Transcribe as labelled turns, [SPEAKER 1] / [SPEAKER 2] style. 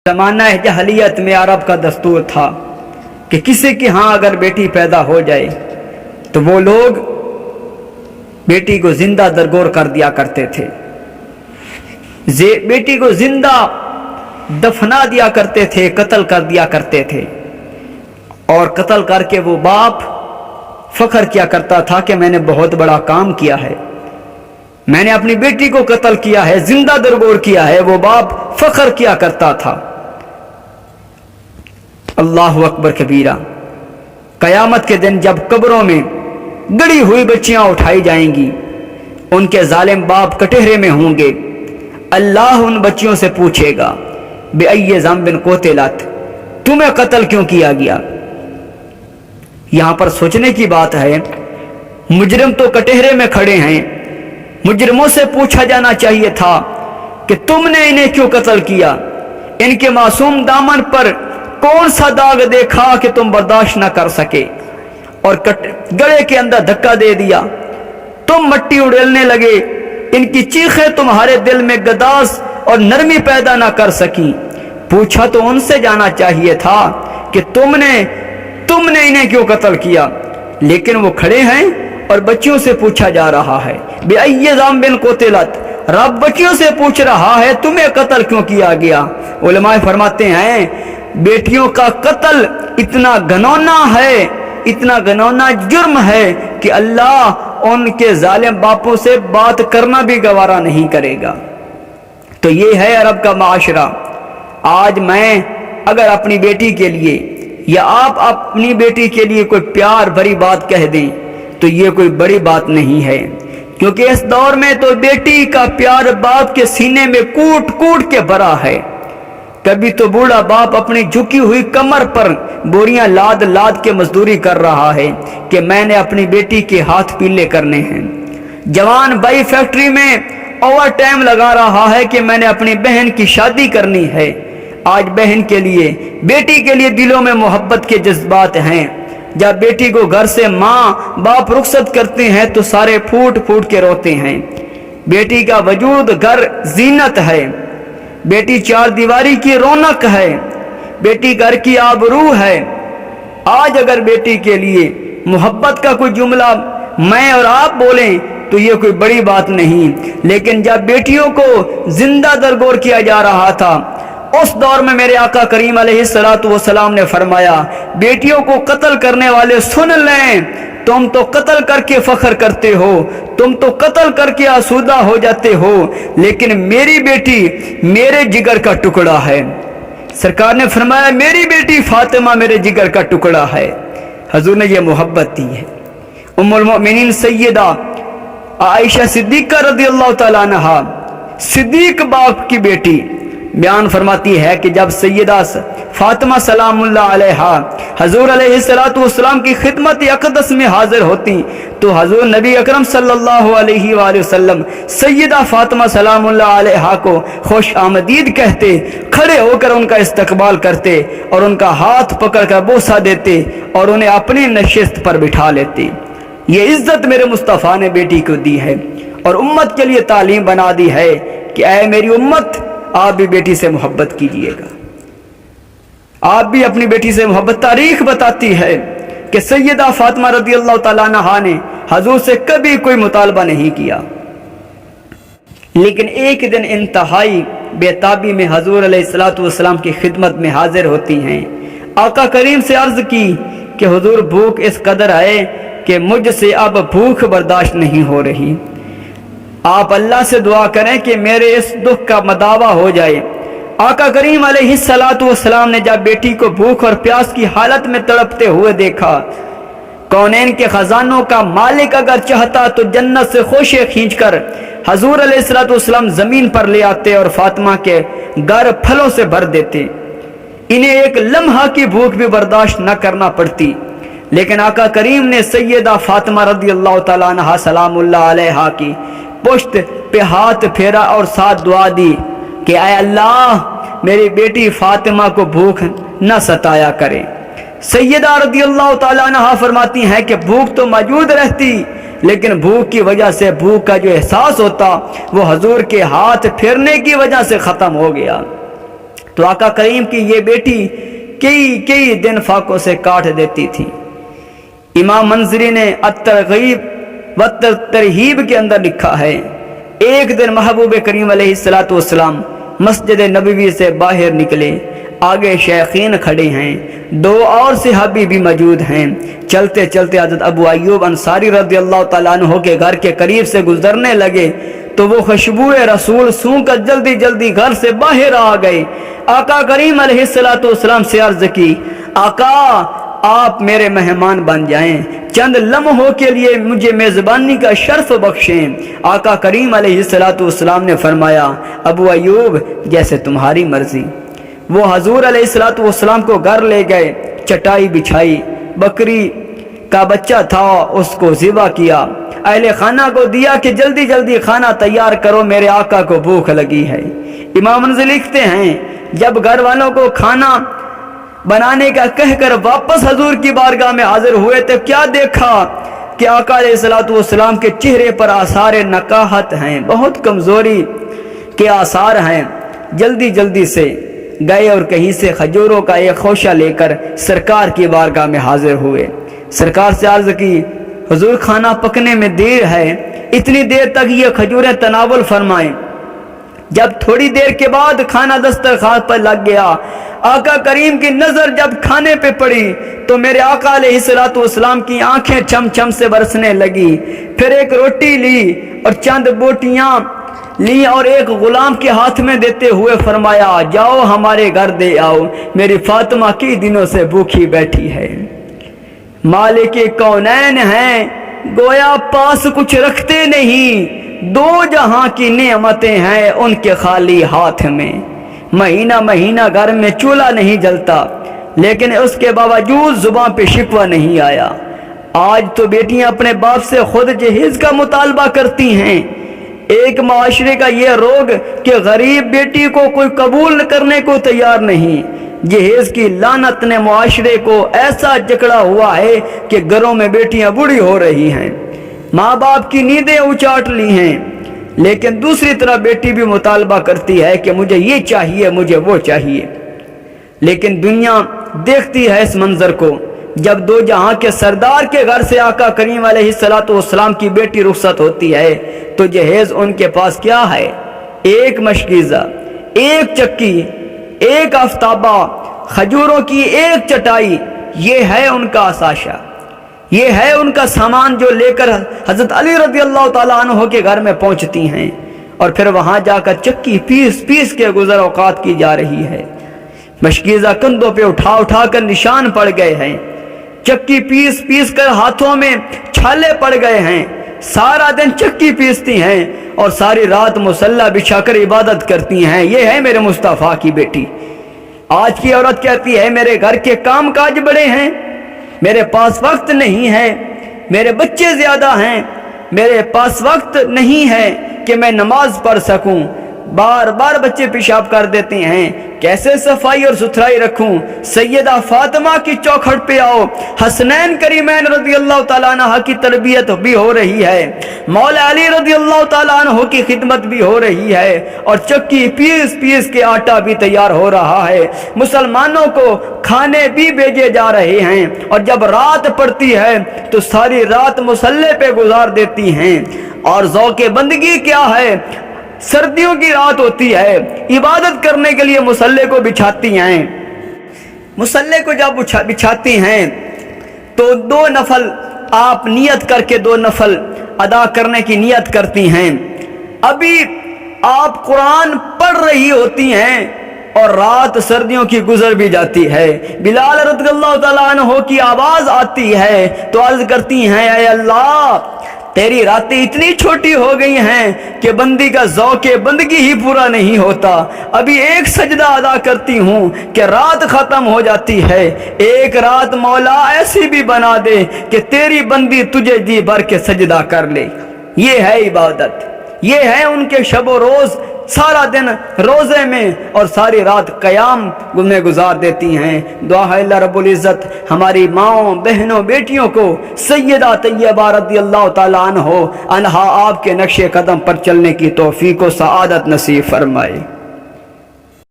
[SPEAKER 1] زمانہ جاہلیت میں عرب کا دستور تھا کہ کسی کے ہاں اگر بیٹی پیدا ہو جائے تو وہ لوگ بیٹی کو زندہ درگور کر دیا کرتے تھے، بیٹی کو زندہ دفنا دیا کرتے تھے، قتل کر دیا کرتے تھے، اور قتل کر کے وہ باپ فخر کیا کرتا تھا کہ میں نے بہت بڑا کام کیا ہے، میں نے اپنی بیٹی کو قتل کیا ہے، زندہ درگور کیا ہے۔ وہ باپ فخر کیا کرتا تھا۔ اللہ اکبر کبیرہ۔ قیامت کے دن جب قبروں میں گڑی ہوئی بچیاں اٹھائی جائیں گی، ان کے ظالم باپ کٹہرے میں ہوں گے، اللہ ان بچیوں سے پوچھے گا بِأَيِّ ذَنبٍ قُتِلَتْ، تمہیں قتل کیوں کیا گیا؟ یہاں پر سوچنے کی بات ہے، مجرم تو کٹہرے میں کھڑے ہیں، مجرموں سے پوچھا جانا چاہیے تھا کہ تم نے انہیں کیوں قتل کیا؟ ان کے معصوم دامن پر کون سا داغ دیکھا کہ تم برداشت نہ کر سکے اور گڑے کے اندر دھکا دے دیا، تم مٹی اڑیلنے لگے، ان کی چیخیں تمہارے دل میں گداز اور نرمی پیدا نہ کر سکی؟ پوچھا تو ان سے جانا چاہیے تھا کہ تم نے انہیں کیوں قتل کیا، لیکن وہ کھڑے ہیں اور بچیوں سے پوچھا جا رہا ہے بِأَيِّ ذَنبٍ قُتِلَتْ، رب بچیوں سے پوچھ رہا ہے تمہیں قتل کیوں کیا گیا؟ علماء فرماتے ہیں بیٹیوں کا قتل اتنا گھنونا ہے، اتنا گھنونا جرم ہے کہ اللہ ان کے ظالم باپوں سے بات کرنا بھی گوارا نہیں کرے گا۔ تو یہ ہے عرب کا معاشرہ۔ آج میں اگر اپنی بیٹی کے لیے یا آپ اپنی بیٹی کے لیے کوئی پیار بھری بات کہہ دیں تو یہ کوئی بڑی بات نہیں ہے، کیونکہ اس دور میں تو بیٹی کا پیار باپ کے سینے میں کوٹ کوٹ کے بھرا ہے۔ کبھی تو بوڑھا باپ اپنی جھکی ہوئی کمر پر بوریاں لاد لاد کے مزدوری کر رہا ہے کہ میں نے اپنی بیٹی کے ہاتھ پیلے کرنے ہیں۔ جوان بھائی فیکٹری میں اوور ٹائم لگا رہا ہے کہ میں نے اپنی بہن کی شادی کرنی ہے۔ آج بہن کے لیے، بیٹی کے لیے دلوں میں محبت کے جذبات ہیں۔ جب بیٹی کو گھر سے ماں باپ رخصت کرتے ہیں تو سارے پھوٹ پھوٹ کے روتے ہیں۔ بیٹی کا وجود گھر زینت ہے، بیٹی چار دیواری کی رونق ہے، بیٹی گھر کی آبرو ہے۔ آج اگر بیٹی کے لیے محبت کا کوئی جملہ میں اور آپ بولیں تو یہ کوئی بڑی بات نہیں، لیکن جب بیٹیوں کو زندہ درگور کیا جا رہا تھا اس دور میں میرے آقا کریم علیہ السلام نے فرمایا بیٹیوں کو قتل کرنے والے سن لیں، تم تو قتل کر کے فخر کرتے ہو، تم تو قتل کر کے آسودہ ہو جاتے ہو، لیکن میری بیٹی میرے جگر کا ٹکڑا ہے۔ سرکار نے فرمایا میری بیٹی فاطمہ میرے جگر کا ٹکڑا ہے۔ حضور نے یہ محبت دی ہے۔ ام المؤمنین سیدہ عائشہ صدیقہ رضی اللہ تعالیٰ عنہا، صدیق باپ کی بیٹی، بیان فرماتی ہے کہ جب سیدہ فاطمہ سلام اللہ علیہا حضور علیہ السلام کی خدمت اقدس میں حاضر ہوتی تو حضور نبی اکرم صلی اللہ علیہ وآلہ وسلم سیدہ فاطمہ سلام اللہ علیہا کو خوش آمدید کہتے، کھڑے ہو کر ان کا استقبال کرتے اور ان کا ہاتھ پکڑ کر بوسہ دیتے اور انہیں اپنی نشست پر بٹھا لیتے۔ یہ عزت میرے مصطفیٰ نے بیٹی کو دی ہے اور امت کے لیے تعلیم بنا دی ہے کہ اے میری امت، آپ بھی بیٹی سے محبت کیجئے گا۔ آپ بھی اپنی بیٹی سے محبت۔ تاریخ بتاتی ہے کہ سیدہ فاطمہ رضی اللہ تعالیٰ عنہا نے حضور سے کبھی کوئی مطالبہ نہیں کیا، لیکن ایک دن انتہائی بے تابی میں حضور علیہ السلام کی خدمت میں حاضر ہوتی ہیں۔ آقا کریم سے عرض کی کہ حضور بھوک اس قدر ہے کہ مجھ سے اب بھوک برداشت نہیں ہو رہی، آپ اللہ سے دعا کریں کہ میرے اس دکھ کا مداوع ہو جائے۔ آقا کریم علیہ السلام نے جب بیٹی کو بھوک اور پیاس کی حالت میں تڑپتے ہوئے دیکھا، کونین کے خزانوں کا مالک اگر چاہتا تو جنت سے خوشے کھینچ کر حضور علیہ السلام زمین پر لے آتے اور فاطمہ کے گھر پھلوں سے بھر دیتے، انہیں ایک لمحہ کی بھوک بھی برداشت نہ کرنا پڑتی۔ لیکن آقا کریم نے سیدہ فاطمہ رضی اللہ تعالیٰ عنہا سلام اللہ علیہا کی پشت پہ ہاتھ پھیرا اور ساتھ دعا دی کہ اے اللہ میری بیٹی فاطمہ کو بھوک نہ ستایا کرے۔ سیدہ رضی اللہ تعالیٰ عنہا فرماتی ہیں کہ بھوک تو موجود رہتی، لیکن بھوک کی وجہ سے بھوک کا جو احساس ہوتا وہ حضور کے ہاتھ پھیرنے کی وجہ سے ختم ہو گیا۔ تو आका करीम की ये बेटी कई दिन फाकों से काट देती थी। इमाम मंजरी ने अत-तरगीब व तरहीब के अंदर लिखा है, एक दिन महबूब करीम अलैहिस्सलातु वस्सलाम मस्जिद नबवी से बाहर निकले, आगे शेखीन खड़े हैं, दो और सहाबी भी मौजूद हैं। चलते चलते हज़रत अबू अय्यूब अंसारी रज़ियल्लाहु ताला अन्हु के घर के करीब से गुजरने लगे तो वो खुशबुए रसूल सूंघ कर जल्दी जल्दी घर से बाहर आ गए। आका करीम अलैहिस्सलातु वस्सलाम से अर्ज की, आका आप मेरे मेहमान बन जाएं, चंद लम्हों के लिए मुझे मेज़बानी का शर्फ बख्शें। आका करीम अलैहिस्सलातु वस्सलाम ने फरमाया, अबू अय्यूब जैसे तुम्हारी मर्जी। वो हजूर अलैहिस्सलातु वस्सलाम को घर ले गए, चटाई बिछाई, बकरी का बच्चा था उसको ज़िबा किया, अहले खाना को दिया कि जल्दी जल्दी खाना तैयार करो, मेरे आका को भूख लगी है। इमाम मंज़री लिखते हैं, जब घर वालों को खाना बनाने का कहकर वापस हजूर की बारगाह में हाजिर हुए तो क्या देखा कि आका अलैहिस्सलातु वस्सलाम के चेहरे पर आसार नकाहत हैं, बहुत कमज़ोरी के आसार हैं। जल्दी जल्दी से गए और कहीं से खजूरों का एक खोशा लेकर सरकार की बारगाह में हाजिर हुए। सरकार से अर्ज की, हुजूर खाना पकने में देर है, इतनी देर तक ये खजूरें तनावुल फरमाएं। जब थोड़ी देर के बाद खाना दस्तरखान पर लग गया, आका करीम की नजर जब खाने पे पड़ी तो मेरे आका अलैहिस्सलातु वस्सलाम की आंखें छम छम से बरसने लगी। फिर एक रोटी ली और चंद बोटियां ली और एक गुलाम के हाथ में देते हुए फरमाया, जाओ हमारे घर दे आओ, मेरी फातिमा कई दिनों से भूखी बैठी है। मालिक कौनैन हैं, गोया पास कुछ रखते नहीं, दो जहां की नेमतें हैं उनके खाली हाथ में। महीना महीना घर में चूल्हा नहीं जलता, लेकिन उसके बावजूद जुबान पे शिकवा नहीं आया। आज तो बेटियां अपने बाप से खुद जहेज का मुतालबा करती हैं। एक माशरे का ये रोग कि गरीब बेटी को कोई कबूल करने को तैयार नहीं। जहेज की लानत ने मुआशरे को ऐसा जकड़ा हुआ है कि घरों में बेटियां बूढ़ी हो रही हैं, माँ बाप की नींदें उचाट ली हैं, लेकिन दूसरी तरफ बेटी भी मुतालबा करती है कि मुझे ये चाहिए, मुझे वो चाहिए। लेकिन दुनिया देखती है इस मंजर को, जब दो जहां के सरदार के घर से आका करीम अलैहिस्सलातु वस्सलाम की बेटी रुखसत होती है तो जहेज उनके पास क्या है? एक मशकीज़ा, एक चक्की, एक आफ्ताबा, खजूरों की एक चटाई, ये है उनका आसाशा, ये है उनका सामान जो लेकर हजरत अली रज़ियल्लाहु ताला अन्हु के घर में पहुंचती हैं और फिर वहां जाकर चक्की पीस पीस के गुजर औकात की जा रही है। मशकीज़ा कंधों पे उठा उठा कर निशान पड़ गए हैं, चक्की पीस पीस कर हाथों में छाले पड़ गए हैं, सारा दिन चक्की पीसती हैं और सारी रात मुसल्ला बिछाकर इबादत करती हैं। ये है मेरे मुस्तफ़ा की बेटी। आज की औरत कहती है मेरे घर के काम काज बड़े हैं, मेरे पास वक्त नहीं है, मेरे बच्चे ज्यादा हैं, मेरे पास वक्त नहीं है कि मैं नमाज पढ़ सकूं, बार बार बच्चे पेशाब कर देते हैं, कैसे सफाई और सुथराई रखूं। सैयदा फातिमा की चौखट पे आओ, हसनैन करीमैन रज़ियल्लाहु ताला अन्हा की तरबियत भी हो रही है, मौला अली रज़ियल्लाहु ताला अन्हु की खिदमत भी हो रही है और चक्की पीस पीस के आटा भी तैयार हो रहा है, मुसलमानों को खाने भी भेजे जा रहे हैं और जब रात पड़ती है तो सारी रात मुसल्ले पे गुजार देती हैं। और ज़ौक़े बंदगी क्या है, सर्दियों की रात होती है, इबादत करने के लिए मुसल्ले को बिछाती हैं। मुसल्ले को जब बिछाती हैं तो दो नफल आप नियत करके दो नफल अदा करने की नियत करती हैं। अभी आप कुरान पढ़ रही होती हैं और रात सर्दियों की गुजर भी जाती है। बिलाल रज़ियल्लाहु ताला अन्हु की आवाज आती है तो अर्ज करती हैं, ऐ अल्लाह तेरी रातें इतनी छोटी हो गई हैं कि बंदी का ज़ौक़े बंदगी ही पूरा नहीं होता। अभी एक सजदा अदा करती हूँ कि रात ख़त्म हो जाती है। एक रात मौला ऐसी भी बना दे कि तेरी बंदी तुझे जी भर के सजदा कर ले। ये है इबादत, ये है उनके शब रोज़, सारा दिन रोज़े में और सारी रात क़याम में गुजार देती हैं। दुआ है अल्लाह रब्बुल इज़्ज़त हमारी माओं, बहनों, बेटियों को सैयदा तैयबा रज़ियल्लाहु ताला अन्हा आपके नक्शे कदम पर चलने की तौफीक व सआदत नसीब फरमाए।